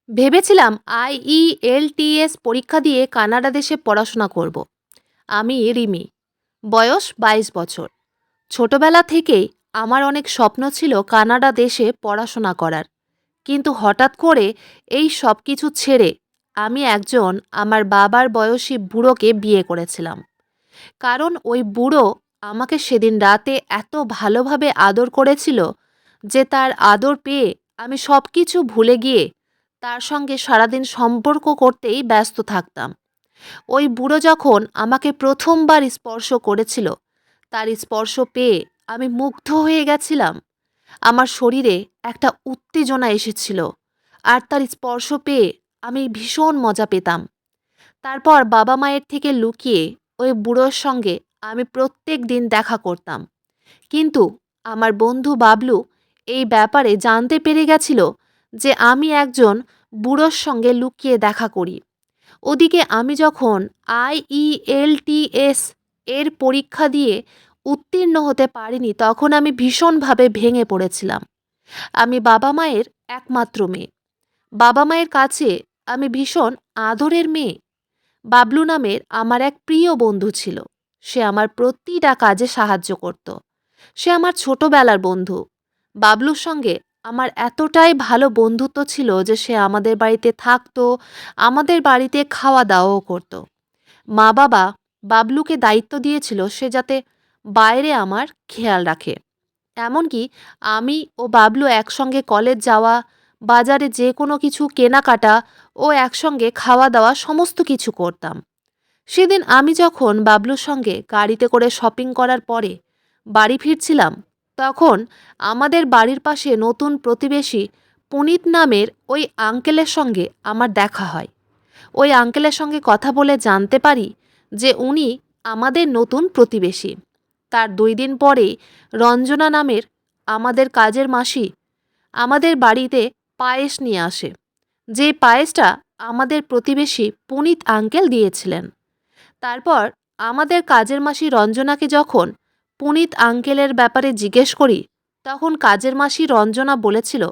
ভেবেছিলাম IELTS পরীক্ষা দিয়ে কানাডা দেশে পড়াশোনা করব। আমি রিমি, বয়স 22 বছর। ছোটবেলা থেকেই আমার অনেক স্বপ্ন ছিল কানাডা দেশে পড়াশোনা করার। কিন্তু হঠাৎ করে এই সব কিছু ছেড়ে আমি আমার বাবার বয়সী বুড়োকে বিয়ে করেছিলাম। কারণ ওই বুড়ো আমাকে সেদিন রাতে এত ভালোভাবে আদর করেছিল যে তার আদর পেয়ে আমি সব কিছু ভুলে গিয়ে তার সঙ্গে সারাদিন সম্পর্ক করতেই ব্যস্ত থাকতাম। ওই বুড়ো যখন আমাকে প্রথমবার স্পর্শ করেছিল, তার স্পর্শ পেয়ে আমি মুগ্ধ হয়ে গেছিলাম। আমার শরীরে একটা উত্তেজনা এসেছিল, আর তার স্পর্শ পেয়ে আমি ভীষণ মজা পেতাম। তারপর বাবা মায়ের থেকে লুকিয়ে ওই বুড়োর সঙ্গে আমি প্রত্যেক দিন দেখা করতাম। কিন্তু আমার বন্ধু বাবলু এই ব্যাপারে জানতে পেরে গেছিল যে আমি একজন বুড়োর সঙ্গে লুকিয়ে দেখা করি। ওদিকে আমি যখন IELTS এর পরীক্ষা দিয়ে উত্তীর্ণ হতে পারিনি, তখন আমি ভীষণভাবে ভেঙে পড়েছিলাম। আমি বাবা মায়ের একমাত্র মেয়ে। বাবা মায়ের কাছে আমি ভীষণ আদরের মেয়ে। বাবলু নামের আমার এক প্রিয় বন্ধু ছিল। সে আমার প্রতিটা কাজে সাহায্য করত। সে আমার ছোটবেলার বন্ধু। বাবলুর সঙ্গে আমার এতটাই ভালো বন্ধুত্ব ছিল যে সে আমাদের বাড়িতে থাকতো, আমাদের বাড়িতে খাওয়া দাওয়াও করত। মা বাবা বাবলুকে দায়িত্ব দিয়েছিল সে যাতে বাইরে আমার খেয়াল রাখে। এমনকি আমি ও বাবলু একসঙ্গে কলেজ যাওয়া, বাজারে যে কোনো কিছু কেনাকাটা ও একসঙ্গে খাওয়া দাওয়া সমস্ত কিছু করতাম। সেদিন আমি যখন বাবলুর সঙ্গে গাড়িতে করে শপিং করার পরে বাড়ি ফিরছিলাম, তখন আমাদের বাড়ির পাশে নতুন প্রতিবেশী পুনিত নামের ওই আঙ্কেলের সঙ্গে আমার দেখা হয়। ওই আঙ্কেলের সঙ্গে কথা বলে জানতে পারি যে উনি আমাদের নতুন প্রতিবেশী। তার 2 দিন পরে রঞ্জনা নামের আমাদের কাজের মাসি আমাদের বাড়িতে পায়েস নিয়ে আসে, যে পায়েসটা আমাদের প্রতিবেশী পুনিত আঙ্কেল দিয়েছিলেন। তারপর আমাদের কাজের মাসি রঞ্জনাকে যখন পুনিত আঙ্কেলের ব্যাপারে জিজ্ঞেস করি, তখন কাজের মাসি রঞ্জনা বলেছিল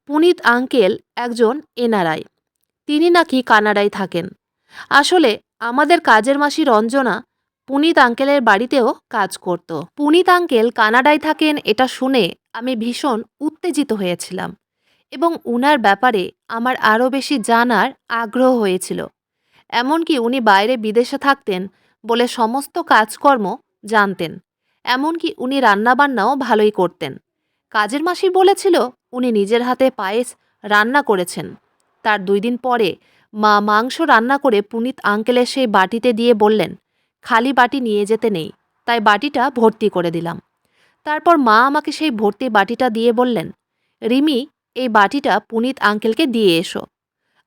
পুনিত আঙ্কেল একজন NRI, তিনি নাকি কানাডায় থাকেন। আসলে আমাদের কাজের মাসি রঞ্জনা পুনিত আঙ্কেলের বাড়িতেও কাজ করত। পুনিত আঙ্কেল কানাডায় থাকেন এটা শুনে আমি ভীষণ উত্তেজিত হয়েছিলাম এবং উনার ব্যাপারে আমার আরও বেশি জানার আগ্রহ হয়েছিল। এমনকি উনি বাইরে বিদেশে থাকতেন বলে সমস্ত কাজকর্ম জানতেন। এমনকি উনি রান্নাবান্নাও ভালোই করতেন। কাজের মাসি বলেছিল উনি নিজের হাতে পায়েস রান্না করেছেন। তার 2 দিন পরে মা মাংস রান্না করে পুনিত আঙ্কেলের সেই বাটিতে দিয়ে বললেন, খালি বাটি নিয়ে যেতে নেই, তাই বাটিটা ভর্তি করে দিলাম। তারপর মা আমাকে সেই ভর্তি বাটিটা দিয়ে বললেন, রিমি, এই বাটিটা পুনিত আঙ্কেলকে দিয়ে এসো।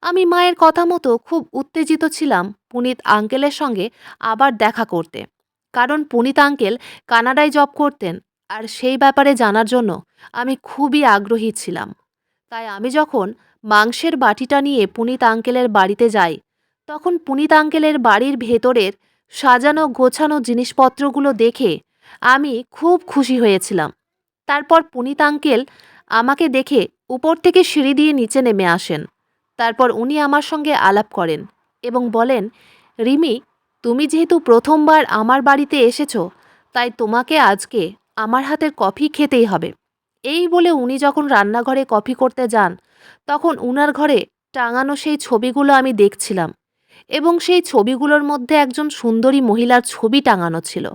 আমি মায়ের কথা মতো খুব উত্তেজিত ছিলাম পুনিত আঙ্কেলের সঙ্গে আবার দেখা করতে। কারণ পুনিত আঙ্কেল কানাডায় জব করতেন, আর সেই ব্যাপারে জানার জন্য আমি খুবই আগ্রহী ছিলাম। তাই আমি যখন মাংসের বাটিটা নিয়ে পুনিত আঙ্কেলের বাড়িতে যাই, তখন পুনিত আঙ্কেলের বাড়ির ভেতরের সাজানো গোছানো জিনিসপত্রগুলো দেখে আমি খুব খুশি হয়েছিলাম। তারপর পুনিত আঙ্কেল আমাকে দেখে উপর থেকে সিঁড়ি দিয়ে নিচে নেমে আসেন। তারপর উনি আমার সঙ্গে আলাপ করেন এবং বলেন, রিমি, তুমি যেহেতু প্রথমবার আমার বাড়িতে এসেছো, তাই তোমাকে আজকে আমার হাতের কফি খেতেই হবে। এই বলে উনি যখন রান্নাঘরে কফি করতে যান, তখন উনার ঘরে টাঙানো সেই ছবিগুলো আমি দেখছিলাম এবং সেই ছবিগুলোর মধ্যে একজন সুন্দরী মহিলার ছবি টাঙানো ছিল।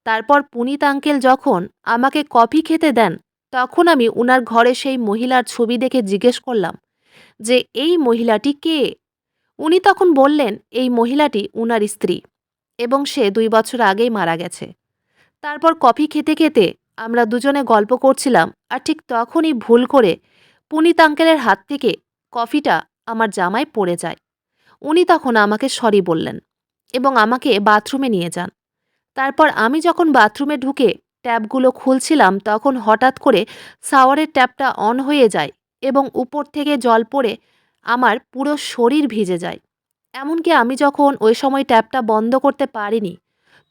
তারপর পুনিত আঙ্কেল যখন আমাকে কফি খেতে দেন, তখন আমি উনার ঘরে সেই মহিলার ছবি দেখে জিজ্ঞেস করলাম যে এই মহিলাটি কে? উনি তখন বললেন এই মহিলাটি উনার স্ত্রী এবং সে 2 বছর আগেই মারা গেছে। তারপর কফি খেতে খেতে আমরা দুজনে গল্প করছিলাম, আর ঠিক তখনই ভুল করে পুনিত আঙ্কেলের হাত থেকে কফিটা আমার জামায় পড়ে যায়। উনি তখন আমাকে সরি বললেন এবং আমাকে বাথরুমে নিয়ে যান। তারপর আমি যখন বাথরুমে ঢুকে ট্যাপগুলো খুলছিলাম, তখন হঠাৎ করে শাওয়ারের ট্যাপটা অন হয়ে যায় এবং উপর থেকে জল পড়ে আমার পুরো শরীর ভিজে যায়। এমনকি আমি যখন ওই সময় ট্যাপটা বন্ধ করতে পারিনি,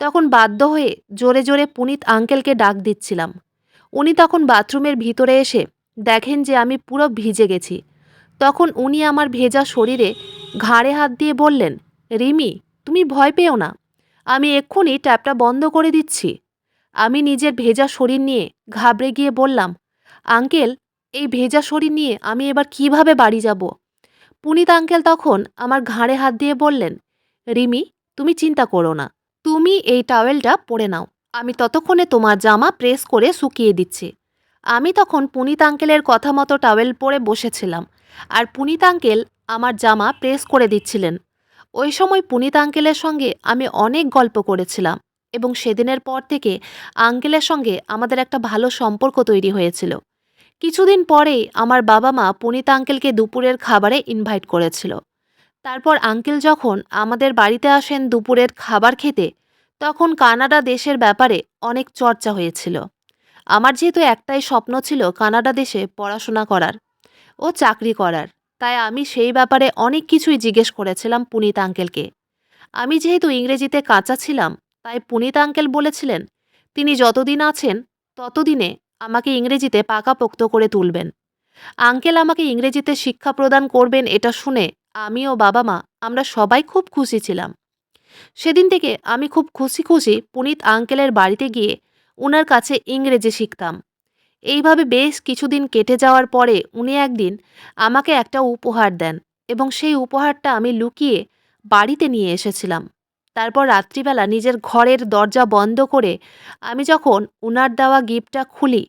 তখন বাধ্য হয়ে জোরে জোরে পুনিত আঙ্কেলকে ডাক দিচ্ছিলাম। উনি তখন বাথরুমের ভিতরে এসে দেখেন যে আমি পুরো ভিজে গেছি। তখন উনি আমার ভেজা শরীরে ঘাড়ে হাত দিয়ে বললেন, রিমি, তুমি ভয় পেও না, আমি এক্ষুনি ট্যাপটা বন্ধ করে দিচ্ছি। আমি নিজের ভেজা শরীর নিয়ে ঘাবড়ে গিয়ে বললাম, আঙ্কেল, এই ভেজা শরীর নিয়ে আমি এবার কিভাবে বাড়ি যাব? পুনিত আঙ্কেল তখন আমার ঘাড়ে হাত দিয়ে বললেন, রিমি, তুমি চিন্তা করো না, তুমি এই টাওয়েলটা পরে নাও, আমি ততক্ষণে তোমার জামা প্রেস করে শুকিয়ে দিচ্ছি। আমি তখন পুনিত আঙ্কেলের কথা মতো টাওয়েল পরে বসেছিলাম, আর পুনিত আঙ্কেল আমার জামা প্রেস করে দিচ্ছিলেন। ওই সময় পুনিত আঙ্কেলের সঙ্গে আমি অনেক গল্প করেছিলাম, এবং সেদিনের পর থেকে আঙ্কেলের সঙ্গে আমাদের একটা ভালো সম্পর্ক তৈরি হয়েছিল। কিছুদিন পরেই আমার বাবা মা পুনিত আঙ্কেলকে দুপুরের খাবারে ইনভাইট করেছিল। তারপর আঙ্কেল যখন আমাদের বাড়িতে আসেন দুপুরের খাবার খেতে, তখন কানাডা দেশের ব্যাপারে অনেক চর্চা হয়েছিল। আমার যেহেতু একটাই স্বপ্ন ছিল কানাডা দেশে পড়াশোনা করার ও চাকরি করার, তাই আমি সেই ব্যাপারে অনেক কিছুই জিজ্ঞেস করেছিলাম পুনিত আঙ্কেলকে। আমি যেহেতু ইংরেজিতে কাঁচা ছিলাম, তাই পুনিত আঙ্কেল বলেছিলেন তিনি যতদিন আছেন ততদিনে আমাকে ইংরেজিতে পাকাপোক্ত করে তুলবেন। আঙ্কেল আমাকে ইংরেজিতে শিক্ষা প্রদান করবেন এটা শুনে আমি ও বাবা মা আমরা সবাই খুব খুশি ছিলাম। সেদিন থেকে আমি খুব খুশি খুশি পুনিত আঙ্কেলের বাড়িতে গিয়ে উনার কাছে ইংরেজি শিখতাম। এইভাবে বেশ কিছুদিন কেটে যাওয়ার পরে উনি একদিন আমাকে একটা উপহার দেন, এবং সেই উপহারটা আমি লুকিয়ে বাড়িতে নিয়ে এসেছিলাম। তারপর রাত্রিবেলা নিজের ঘরের দরজা বন্ধ করে আমি যখন উনার দেওয়া গিফটটা খুলি,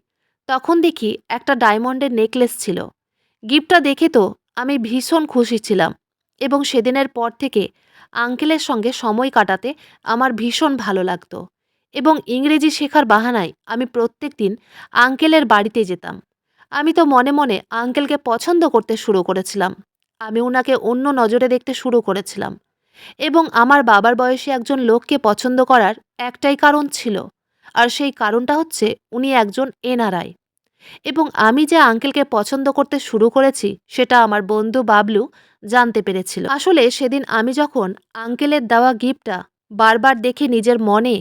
তখন দেখি একটা ডায়মন্ডের নেকলেস ছিল। গিফটটা দেখে তো আমি ভীষণ খুশি ছিলাম, এবং সেদিনের পর থেকে আঙ্কেলের সঙ্গে সময় কাটাতে আমার ভীষণ ভালো লাগতো, এবং ইংরেজি শেখার বাহানায় আমি প্রত্যেক দিন আঙ্কেলের বাড়িতে যেতাম। আমি তো মনে মনে আঙ্কেলকে পছন্দ করতে শুরু করেছিলাম। আমি ওনাকে অন্য নজরে দেখতে শুরু করেছিলাম, এবং আমার বাবার বয়সী একজন লোককে পছন্দ করার একটাই কারণ ছিল, আর সেই কারণটা হচ্ছে উনি একজন এনআরআই। এবং আমি যে আঙ্কেলকে পছন্দ করতে শুরু করেছি সেটা আমার বন্ধু বাবলু জানতে পেরেছিল। আসলে সেদিন আমি যখন আঙ্কেলের দেওয়া গিফটটা বারবার দেখে নিজের মনে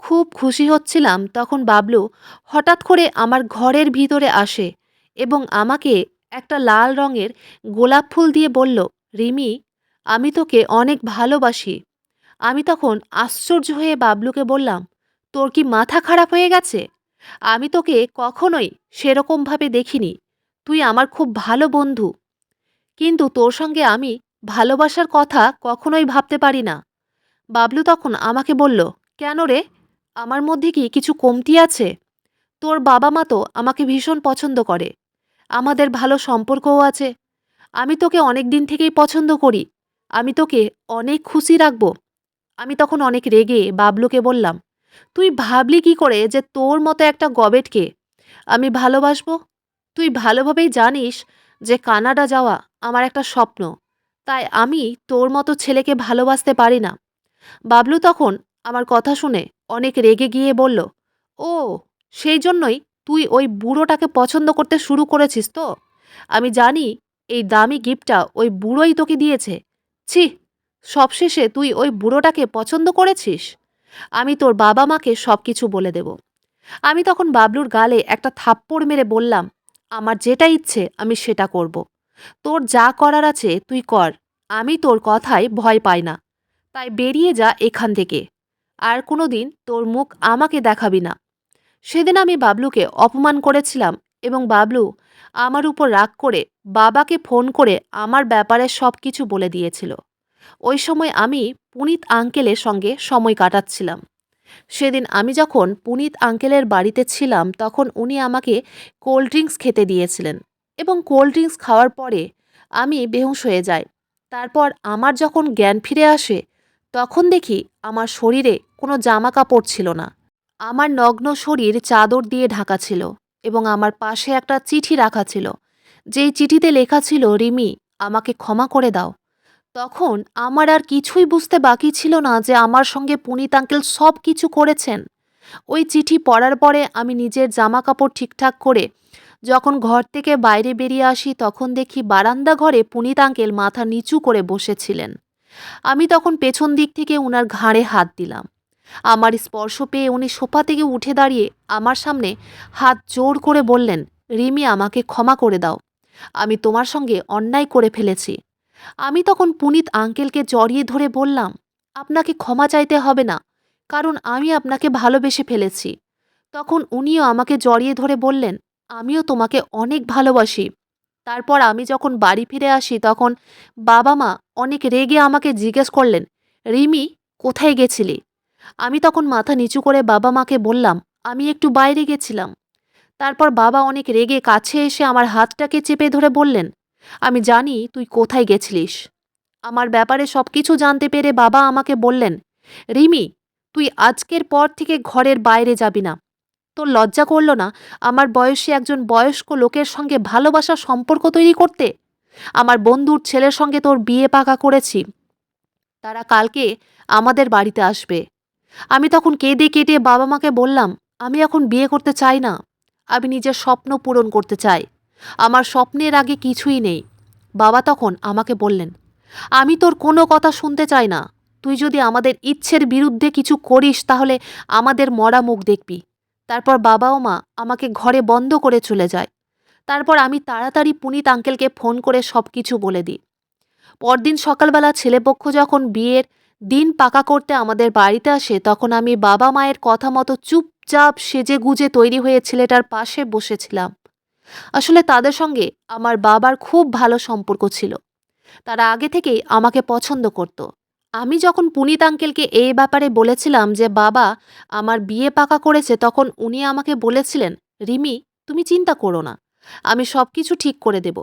খুব খুশি হচ্ছিলাম, তখন বাবলু হঠাৎ করে আমার ঘরের ভিতরে আসে এবং আমাকে একটা লাল রঙের গোলাপ ফুল দিয়ে বলল, রিমি, আমি তোকে অনেক ভালোবাসি। আমি তখন আশ্চর্য হয়ে বাবলুকে বললাম, তোর কি মাথা খারাপ হয়ে গেছে? আমি তোকে কখনোই সেরকমভাবে দেখিনি। তুই আমার খুব ভালো বন্ধু, কিন্তু তোর সঙ্গে আমি ভালোবাসার কথা কখনোই ভাবতে পারি না। বাবলু তখন আমাকে বলল, কেন রে? আমার মধ্যে কি কিছু কমতি আছে? তোর বাবা মা তো আমাকে ভীষণ পছন্দ করে, আমাদের ভালো সম্পর্কও আছে। আমি তোকে অনেক দিন থেকেই পছন্দ করি, আমি তোকে অনেক খুশি রাখবো। আমি তখন অনেক রেগে বাবলুকে বললাম, তুই ভাবলি কি করে যে তোর মতো একটা গবেটকে আমি ভালোবাসবো? তুই ভালোভাবেই জানিস যে কানাডা যাওয়া আমার একটা স্বপ্ন, তাই আমি তোর মতো ছেলেকে ভালোবাসতে পারি না। বাবলু তখন আমার কথা শুনে অনেক রেগে গিয়ে বলল, ও, সেই জন্যই তুই ওই বুড়োটাকে পছন্দ করতে শুরু করেছিস তো? আমি জানি এই দামি গিফটটা ওই বুড়োই তোকে দিয়েছে। ছি, সবশেষে তুই ওই বুড়োটাকে পছন্দ করেছিস? আমি তোর বাবা মাকে সব কিছু বলে দেব। আমি তখন বাবলুর গালে একটা থাপ্পড় মেরে বললাম, আমার যেটা ইচ্ছে আমি সেটা করব। তোর যা করার আছে তুই কর, আমি তোর কথায় ভয় পাই না। তাই বেরিয়ে যা এখান থেকে, আর কোনো দিন তোর মুখ আমাকে দেখাবি না। সেদিন আমি বাবলুকে অপমান করেছিলাম, এবং বাবলু আমার উপর রাগ করে বাবাকে ফোন করে আমার ব্যাপারে সব কিছু বলে দিয়েছিল। ওই সময় আমি পুনিত আঙ্কেলের সঙ্গে সময় কাটাচ্ছিলাম। সেদিন আমি যখন পুনিত আঙ্কেলের বাড়িতে ছিলাম, তখন উনি আমাকে কোল্ড ড্রিঙ্কস খেতে দিয়েছিলেন, এবং কোল্ড ড্রিঙ্কস খাওয়ার পরে আমি বেহুঁশ হয়ে যাই। তারপর আমার যখন জ্ঞান ফিরে আসে, তখন দেখি আমার শরীরে কোনো জামা কাপড় ছিল না। আমার নগ্ন শরীর চাদর দিয়ে ঢাকা ছিল, এবং আমার পাশে একটা চিঠি রাখা ছিল, যেই চিঠিতে লেখা ছিল, রিমি, আমাকে ক্ষমা করে দাও। তখন আমার আর কিছুই বুঝতে বাকি ছিল না যে আমার সঙ্গে পুনিত আঙ্কেল সব কিছু করেছেন। ওই চিঠি পড়ার পরে আমি নিজের জামা কাপড় ঠিকঠাক করে যখন ঘর থেকে বাইরে বেরিয়ে আসি, তখন দেখি বারান্দা ঘরে পুনিত আঙ্কেল মাথা নিচু করে বসেছিলেন। আমি তখন পেছন দিক থেকে উনার ঘাড়ে হাত দিলাম। আমার স্পর্শ পেয়ে উনি সোফা থেকে উঠে দাঁড়িয়ে আমার সামনে হাত জোর করে বললেন, রিমি, আমাকে ক্ষমা করে দাও। আমি তোমার সঙ্গে অন্যায় করে ফেলেছি। আমি তখন পুনিত আঙ্কেলকে জড়িয়ে ধরে বললাম, আপনাকে ক্ষমা চাইতে হবে না, কারণ আমি আপনাকে ভালোবেসে ফেলেছি। তখন উনিও আমাকে জড়িয়ে ধরে বললেন, আমিও তোমাকে অনেক ভালোবাসি। তারপর আমি যখন বাড়ি ফিরে আসি তখন বাবা মা অনেক রেগে আমাকে জিজ্ঞেস করলেন, রিমি, কোথায় গেছিলি? আমি তখন মাথা নিচু করে বাবা মাকে বললাম, আমি একটু বাইরে গেছিলাম। তারপর বাবা অনেক রেগে কাছে এসে আমার হাতটাকে চেপে ধরে বললেন, আমি জানি তুই কোথায় গেছিলিস। আমার ব্যাপারে সবকিছু জানতে পেরে বাবা আমাকে বললেন, রিমি, তুই আজকের পর থেকে ঘরের বাইরে যাবি না। তোর লজ্জা করল না আমার বয়সী একজন বয়স্ক লোকের সঙ্গে ভালোবাসার সম্পর্ক তৈরি করতে? আমার বন্ধুর ছেলের সঙ্গে তোর বিয়ে পাকা করেছি। তারা কালকে আমাদের বাড়িতে আসবে। আমি তখন কেঁদে কেটে বাবা মাকে বললাম, আমি এখন বিয়ে করতে চাই না। আমি নিজের স্বপ্ন পূরণ করতে চাই। আমার স্বপ্নের আগে কিছুই নেই। বাবা তখন আমাকে বললেন, আমি তোর কোনো কথা শুনতে চাই না। তুই যদি আমাদের ইচ্ছের বিরুদ্ধে কিছু করিস তাহলে আমাদের মরা মুখ দেখবি। তারপর বাবা ও মা আমাকে ঘরে বন্ধ করে চলে যায়। তারপর আমি তাড়াতাড়ি পুনিত আঙ্কেলকে ফোন করে সব কিছু বলে দিই। পরদিন সকালবেলা ছেলেপক্ষ যখন বিয়ের দিন পাকা করতে আমাদের বাড়িতে আসে তখন আমি বাবা মায়ের কথা মতো চুপচাপ সেজে গুজে তৈরি হয়ে ছেলেটার পাশে বসেছিলাম। আসলে তাদের সঙ্গে আমার বাবার খুব ভালো সম্পর্ক ছিল। তারা আগে থেকেই আমাকে পছন্দ করত। আমি যখন পুনিত আঙ্কেলকে এই ব্যাপারে বলেছিলাম যে বাবা আমার বিয়ে পাকা করেছে তখন উনি আমাকে বলেছিলেন, রিমি, তুমি চিন্তা করো না, আমি সব কিছু ঠিক করে দেব।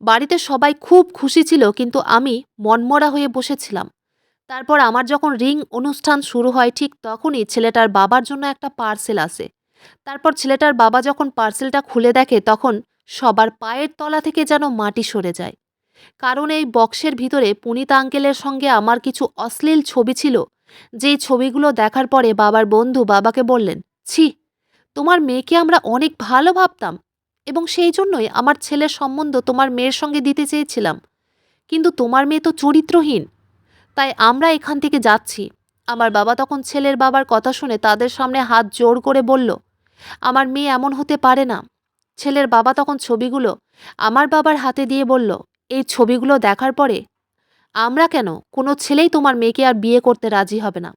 বাড়িতে সবাই খুব খুশি ছিল কিন্তু আমি মনমরা হয়ে বসেছিলাম। তারপর আমার যখন রিং অনুষ্ঠান শুরু হয় ঠিক তখনই ছেলেটার বাবার জন্য একটা পার্সেল আসে। তারপর ছেলেটার বাবা যখন পার্সেলটা খুলে দেখে তখন সবার পায়ের তলা থেকে যেন মাটি সরে যায়। কারণ এই বক্সের ভিতরে পুনিত আঙ্কেলের সঙ্গে আমার কিছু অশ্লীল ছবি ছিল, যেই ছবিগুলো দেখার পরে বাবার বন্ধু বাবাকে বললেন, ছি, তোমার মেয়েকে আমরা অনেক ভালো ভাবতাম এবং সেই জন্যই আমার ছেলের সম্বন্ধ তোমার মেয়ের সঙ্গে দিতে চেয়েছিলাম, কিন্তু তোমার মেয়ে তো চরিত্রহীন, তাই আমরা এখান থেকে যাচ্ছি। আমার বাবা তখন ছেলের বাবার কথা শুনে তাদের সামনে হাত জোড় করে বলল, আমার মেয়ে এমন হতে পারে না। ছেলের বাবা তখন ছবিগুলো আমার বাবার হাতে দিয়ে বলল, এই ছবিগুলো দেখার পরে আমরা কেন, কোনো ছেলেই তোমার মেয়েকে আর বিয়ে করতে রাজি হবে না।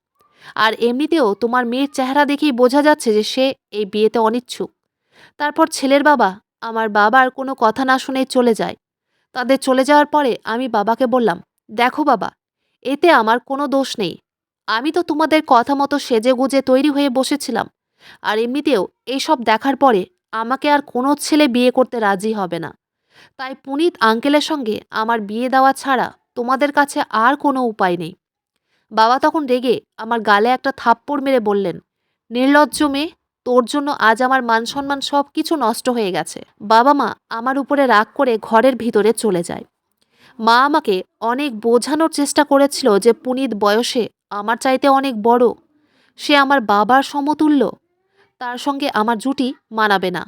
আর এমনিতেও তোমার মেয়ের চেহারা দেখেই বোঝা যাচ্ছে যে সে এই বিয়েতে অনিচ্ছুক। তারপর ছেলের বাবা আমার বাবার কোনো কথা না শুনেই চলে যায়। তাদের চলে যাওয়ার পরে আমি বাবাকে বললাম, দেখো বাবা, এতে আমার কোনো দোষ নেই। আমি তো তোমাদের কথা মতো সেজে গুজে তৈরি হয়ে বসেছিলাম। আর এমনিতেও এইসব দেখার পরে আমাকে আর কোনো ছেলে বিয়ে করতে রাজি হবে না। তাই পুনিত আঙ্কেলের সঙ্গে আমার বিয়ে দেওয়া ছাড়া তোমাদের কাছে আর কোনো উপায় নেই। বাবা তখন রেগে আমার গালে একটা থাপ্পড় মেরে বললেন, নির্লজ্জ মেয়ে, তোর জন্য আজ আমার মান সম্মান সব কিছু নষ্ট হয়ে গেছে। বাবা মা আমার উপরে রাগ করে ঘরের ভিতরে চলে যায়। মা আমাকে অনেক বোঝানোর চেষ্টা করেছিল যে পুনিত বয়সে আমার চাইতে অনেক বড়, সে আমার বাবার সমতুল্য, তার সঙ্গে আমার জুটি মানাবে না।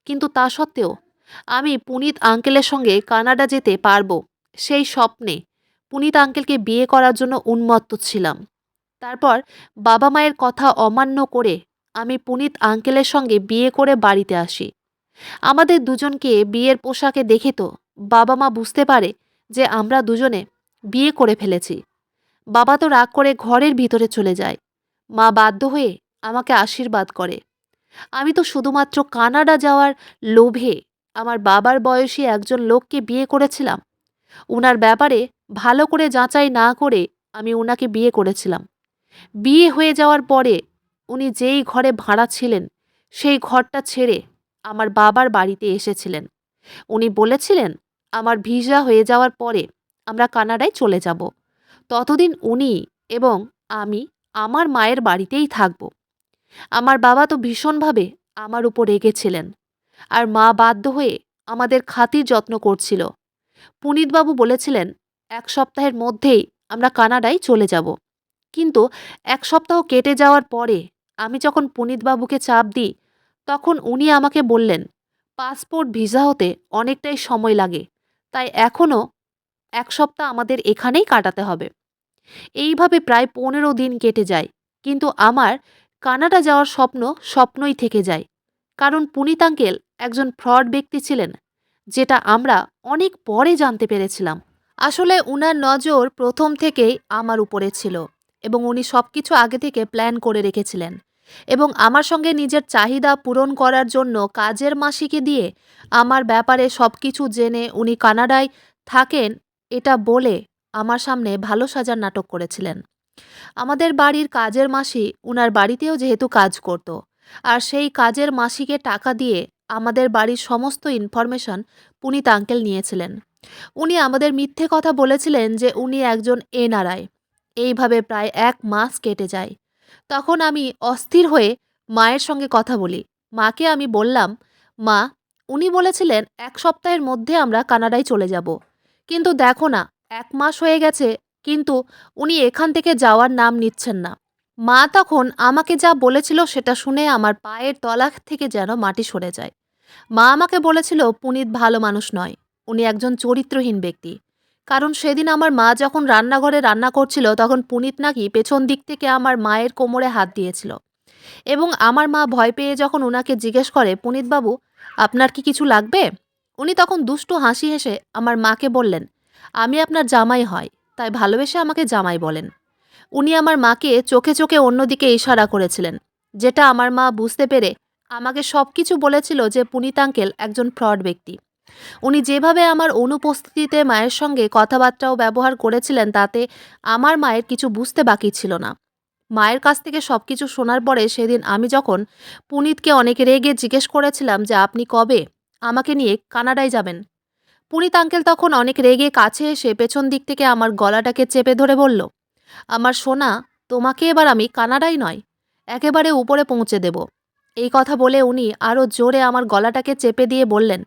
কিন্তু তা সত্ত্বেও আমি পুনিত আঙ্কেলের সঙ্গে কানাডা যেতে পারবো সেই স্বপ্নে পুনিত আঙ্কেলকে বিয়ে করার জন্য উন্মত্ত ছিলাম। তারপর বাবা মায়ের কথা অমান্য করে আমি পুনিত আঙ্কেলের সঙ্গে বিয়ে করে বাড়িতে আসি। আমাদের দুজনকে বিয়ের পোশাকে দেখে তো বাবা মা বুঝতে পারে যে আমরা দুজনে বিয়ে করে ফেলেছি। বাবা তো রাগ করে ঘরের ভিতরে চলে যায়। মা বাধ্য হয়ে আমাকে আশীর্বাদ করে। আমি তো শুধুমাত্র কানাডা যাওয়ার লোভে আমার বাবার বয়সী একজন লোককে বিয়ে করেছিলাম। উনার ব্যাপারে ভালো করে যাচাই না করে আমি উনাকে বিয়ে করেছিলাম। বিয়ে হয়ে যাওয়ার পরে উনি যেই ঘরে ভাড়া ছিলেন সেই ঘরটা ছেড়ে আমার বাবার বাড়িতে এসেছিলেন। উনি বলেছিলেন আমার ভিসা হয়ে যাওয়ার পরে আমরা কানাডায় চলে যাব। ততদিন উনি এবং আমি আমার মায়ের বাড়িতেই থাকব। আমার বাবা তো ভীষণভাবে আমার উপর রেগেছিলেন। আর মা বাধ্য হয়ে আমাদের খাতির যত্ন করছিল। পুনিতবাবু বলেছিলেন 1 সপ্তাহের মধ্যেই আমরা কানাডায় চলে যাব। কিন্তু 1 সপ্তাহ কেটে যাওয়ার পরে আমি যখন পুনিতবাবুকে চাপ দিই তখন উনি আমাকে বললেন, পাসপোর্ট ভিসা হতে অনেকটাই সময় লাগে, তাই এখনও 1 সপ্তাহ আমাদের এখানেই কাটাতে হবে। এইভাবে প্রায় 15 দিন কেটে যায়, কিন্তু আমার কানাডা যাওয়ার স্বপ্ন স্বপ্নই থেকে যায়। কারণ পুনিত আঙ্কেল একজন ফ্রড ব্যক্তি ছিলেন, যেটা আমরা অনেক পরে জানতে পেরেছিলাম। আসলে উনার নজর প্রথম থেকেই আমার উপরে ছিল এবং উনি সবকিছু আগে থেকে প্ল্যান করে রেখেছিলেন এবং আমার সঙ্গে নিজের চাহিদা পূরণ করার জন্য কাজের মাসিকে দিয়ে আমার ব্যাপারে সবকিছু জেনে উনি কানাডায় থাকেন এটা বলে আমার সামনে ভালো সাজার নাটক করেছিলেন। আমাদের বাড়ির কাজের মাসি উনার বাড়িতেও যেহেতু কাজ করত, আর সেই কাজের মাসিকে টাকা দিয়ে আমাদের বাড়ির সমস্ত ইনফরমেশন পুনিত আঙ্কেল নিয়েছিলেন। উনি আমাদের মিথ্যে কথা বলেছিলেন যে উনি একজন এনআরআই। এইভাবে প্রায় 1 মাস কেটে যায়। তখন আমি অস্থির হয়ে মায়ের সঙ্গে কথা বলি। মাকে আমি বললাম, মা, উনি বলেছিলেন 1 সপ্তাহের মধ্যে আমরা কানাডায় চলে যাব। কিন্তু দেখো না, 1 মাস হয়ে গেছে, কিন্তু উনি এখান থেকে যাওয়ার নাম নিচ্ছেন না। মা তখন আমাকে যা বলেছিল সেটা শুনে আমার পায়ের তলা থেকে যেন মাটি সরে যায়। মা আমাকে বলেছিল পুনিত ভালো মানুষ নয়, উনি একজন চরিত্রহীন ব্যক্তি। কারণ সেদিন আমার মা যখন রান্নাঘরে রান্না করছিল তখন পুনিত নাকি পেছন দিক থেকে আমার মায়ের কোমরে হাত দিয়েছিল এবং আমার মা ভয় পেয়ে যখন উনাকে জিজ্ঞেস করে, পুনিতবাবু, আপনার কি কিছু লাগবে? উনি তখন দুষ্টু হাসি হেসে আমার মাকে বললেন, আমি আপনার জামাই হয়, তাই ভালোবেসে আমাকে জামাই বলেন। উনি আমার মাকে চোখে চোখে অন্যদিকে ইশারা করেছিলেন, যেটা আমার মা বুঝতে পেরে আমাকে সব কিছু বলেছিল যে পুনিত আঙ্কেল একজন ফ্রড ব্যক্তি। উনি যেভাবে আমার অনুপস্থিতিতে মায়ের সঙ্গে কথাবার্তাও ব্যবহার করেছিলেন তাতে আমার মায়ের কিছু বুঝতে বাকি ছিল না। মায়ের কাছ থেকে সবকিছু শোনার পরে সেদিন আমি যখন পুনিতকে অনেক রেগে জিজ্ঞেস করেছিলাম যে আপনি কবে আমাকে নিয়ে কানাডায় যাবেন, পুনিত আঙ্কেল তখন অনেক রেগে কাছে এসে পেছন দিক থেকে আমার গলাটাকে চেপে ধরে বলল, আমার সোনা, তোমাকে এবার আমি কানাডায় নয়, একেবারে উপরে পৌঁছে দেব। এই কথা বলে উনি আরও জোরে আমার গলাটাকে চেপে দিয়ে বললেন,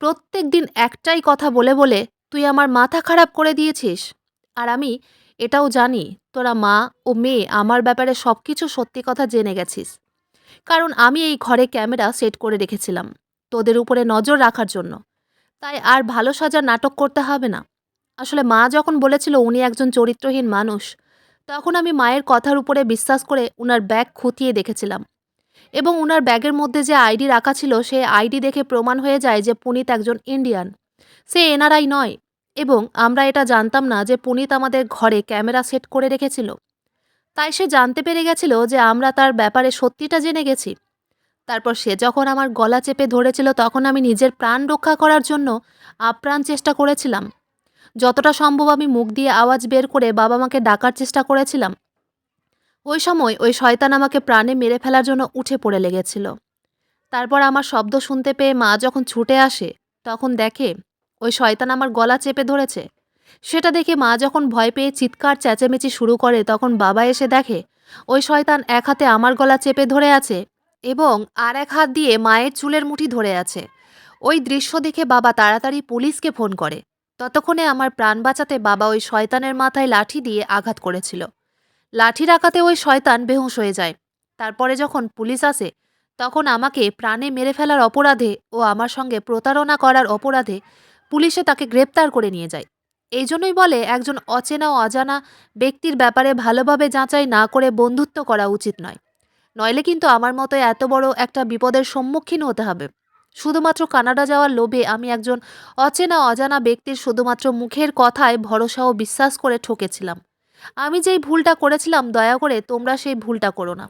প্রত্যেক দিন একটাই কথা বলে বলে তুই আমার মাথা খারাপ করে দিয়েছিস। আর আমি এটাও জানি তোরা মা ও মেয়ে আমার ব্যাপারে সবকিছু সত্যি কথা জেনে গেছিস। কারণ আমি এই ঘরে ক্যামেরা সেট করে রেখেছিলাম তোদের উপরে নজর রাখার জন্য। তাই আর ভালো সাজার নাটক করতে হবে না। আসলে মা যখন বলেছিল উনি একজন চরিত্রহীন মানুষ, তখন আমি মায়ের কথার উপরে বিশ্বাস করে উনার ব্যাগ খতিয়ে দেখেছিলাম এবং উনার ব্যাগের মধ্যে যে আইডি রাখা ছিল সেই আইডি দেখে প্রমাণ হয়ে যায় যে পুনিত একজন ইন্ডিয়ান, সে এনআরআই নয়। এবং আমরা এটা জানতাম না যে পুনিত আমাদের ঘরে ক্যামেরা সেট করে রেখেছিল। তাই সে জানতে পেরে গেছিল যে আমরা তার ব্যাপারে সত্যিটা জেনে গেছি। তারপর সে যখন আমার গলা চেপে ধরেছিল তখন আমি নিজের প্রাণ রক্ষা করার জন্য আপ্রাণ চেষ্টা করেছিলাম। যতটা সম্ভব আমি মুখ দিয়ে আওয়াজ বের করে বাবা মাকে ডাকার চেষ্টা করেছিলাম। ওই সময় ওই শয়তান আমাকে প্রাণে মেরে ফেলার জন্য উঠে পড়ে লেগেছিল। তারপর আমার শব্দ শুনতে পেয়ে মা যখন ছুটে আসে তখন দেখে ওই শয়তান আমার গলা চেপে ধরেছে। সেটা দেখে মা যখন ভয় পেয়ে চিৎকার চেঁচামেচি শুরু করে তখন বাবা এসে দেখে ওই শয়তান এক হাতে আমার গলা চেপে ধরে আছে এবং আর এক হাত দিয়ে মায়ের চুলের মুঠি ধরে আছে। ওই দৃশ্য দেখে বাবা তাড়াতাড়ি পুলিশকে ফোন করে। ততক্ষণে আমার প্রাণ বাঁচাতে বাবা ওই শয়তানের মাথায় লাঠি দিয়ে আঘাত করেছিল। লাঠির আঘাতে ওই শয়তান বেহুঁশ হয়ে যায়। তারপরে যখন পুলিশ আসে তখন আমাকে প্রাণে মেরে ফেলার অপরাধে ও আমার সঙ্গে প্রতারণা করার অপরাধে পুলিশে তাকে গ্রেপ্তার করে নিয়ে যায়। এই জন্যই বলে একজন অচেনা ও অজানা ব্যক্তির ব্যাপারে ভালোভাবে যাচাই না করে বন্ধুত্ব করা উচিত নয়। নইলে কিন্তু আমার মতো এত বড় একটা বিপদের সম্মুখীন হতে হবে। শুধুমাত্র কানাডা যাওয়ার লোভে আমি একজন অচেনা অজানা ব্যক্তির শুধুমাত্র মুখের কথায় ভরসা ও বিশ্বাস করে ঠকেছিলাম। আমি যেই ভুলটা করেছিলাম দয়া করে তোমরা সেই ভুলটা করো না।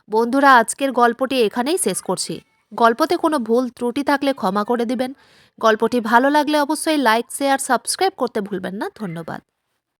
বন্ধুরা, আজকের গল্পটি এখানেই শেষ করছি। গল্পতে কোনো ভুল ত্রুটি থাকলে ক্ষমা করে দিবেন। গল্পটি ভালো লাগলে অবশ্যই লাইক, শেয়ার, সাবস্ক্রাইব করতে ভুলবেন না। ধন্যবাদ।